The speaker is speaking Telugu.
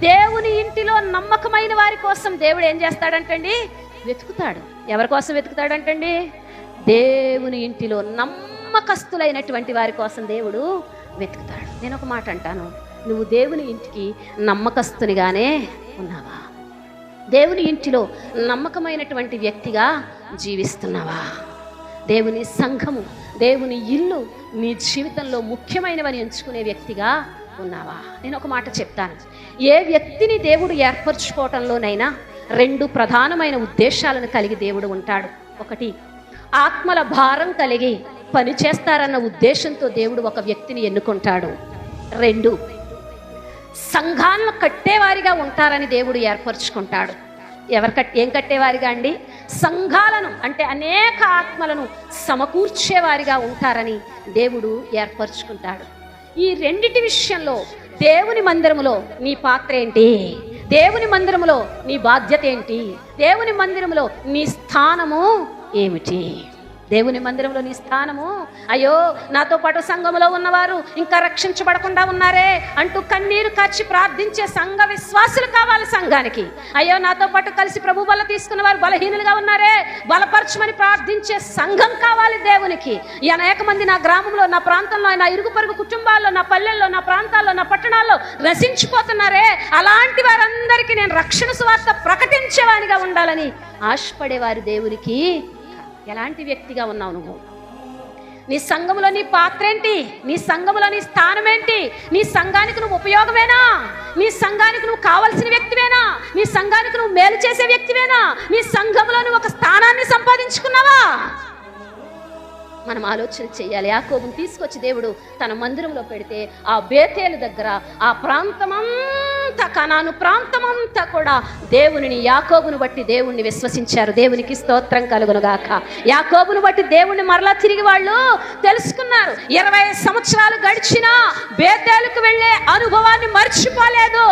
దేవుని ఇంటిలో నమ్మకమైన వారి కోసం దేవుడు ఏం చేస్తాడంటండి? వెతుకుతాడు. ఎవరి కోసం వెతుకుతాడంటండి? దేవుని ఇంటిలో నమ్మకస్తులైనటువంటి వారి కోసం దేవుడు వెతుకుతాడు. నేను ఒక మాట అంటాను, నువ్వు దేవుని ఇంటికి నమ్మకస్తునిగానే ఉన్నావా? దేవుని ఇంటిలో నమ్మకమైనటువంటి వ్యక్తిగా జీవిస్తున్నావా? దేవుని సంఘము, దేవుని ఇల్లు నీ జీవితంలో ముఖ్యమైనవని ఎంచుకునే వ్యక్తిగా ఉన్నావా? నేను ఒక మాట చెప్తాను, ఏ వ్యక్తిని దేవుడు ఏర్పరచుకోవటంలోనైనా 2 ప్రధానమైన ఉద్దేశాలను కలిగి దేవుడు ఉంటాడు. ఒకటి, ఆత్మల భారం కలిగి పనిచేస్తారన్న ఉద్దేశంతో దేవుడు ఒక వ్యక్తిని ఎన్నుకుంటాడు. 2, సంఘాలను కట్టేవారిగా ఉంటారని దేవుడు ఏర్పరచుకుంటాడు. ఏం కట్టేవారిగా అండి? సంఘాలను, అంటే అనేక ఆత్మలను సమకూర్చేవారిగా ఉంటారని దేవుడు ఏర్పరచుకుంటాడు. ఈ రెండిటి విషయంలో దేవుని మందిరములో నీ పాత్ర ఏంటి? దేవుని మందిరములో నీ బాధ్యత ఏంటి? దేవుని మందిరములో నీ స్థానము ఏమిటి? దేవుని మందిరంలో నీ స్థానము, అయ్యో నాతో పాటు సంఘములో ఉన్నవారు ఇంకా రక్షించబడకుండా ఉన్నారే అంటూ కన్నీరు కార్చి ప్రార్థించే సంఘ విశ్వాసులు కావాలి సంఘానికి. అయ్యో నాతో పాటు కలిసి ప్రభు బల తీసుకున్న వారు బలహీనులుగా ఉన్నారే, బలపరచమని ప్రార్థించే సంఘం కావాలి దేవునికి. ఈ అనేక మంది నా గ్రామంలో, నా ప్రాంతంలో, నా ఇరుగు పొరుగు కుటుంబాల్లో, నా పల్లెల్లో, నా ప్రాంతాల్లో, నా పట్టణాల్లో నశించిపోతున్నారే, అలాంటి వారందరికీ నేను రక్షణ సువార్త ప్రకటించేవానిగా ఉండాలని ఆశపడేవారు దేవునికి. ఎలాంటి వ్యక్తిగా ఉన్నావు నువ్వు? నీ సంఘములో నీ పాత్ర ఏంటి? నీ సంఘములో నీ స్థానం ఏంటి? నీ సంఘానికి నువ్వు ఉపయోగమేనా? నీ సంఘానికి నువ్వు కావలసిన వ్యక్తివేనా? నీ సంఘానికి నువ్వు మేలు చేసే వ్యక్తివేనా? నీ సంఘములో నువ్వు ఒక స్థానాన్ని సంపాదించుకున్నావా? మనం ఆలోచన చేయాలి. యాకోబుని తీసుకొచ్చి దేవుడు తన మందిరంలో పెడితే ఆ బేతేలు దగ్గర ఆ ప్రాంతమంతా, కనాను ప్రాంతమంతా కూడా దేవునిని, యాకోబును బట్టి దేవుణ్ణి విశ్వసించారు. దేవునికి స్తోత్రం కలుగునుగాక. యాకోబును బట్టి దేవుణ్ణి మరలా తిరిగి వాళ్ళు తెలుసుకున్నారు. 20 సంవత్సరాలు గడిచినా బేతేలుకు వెళ్ళే అనుభవాన్ని మర్చిపోలేదు.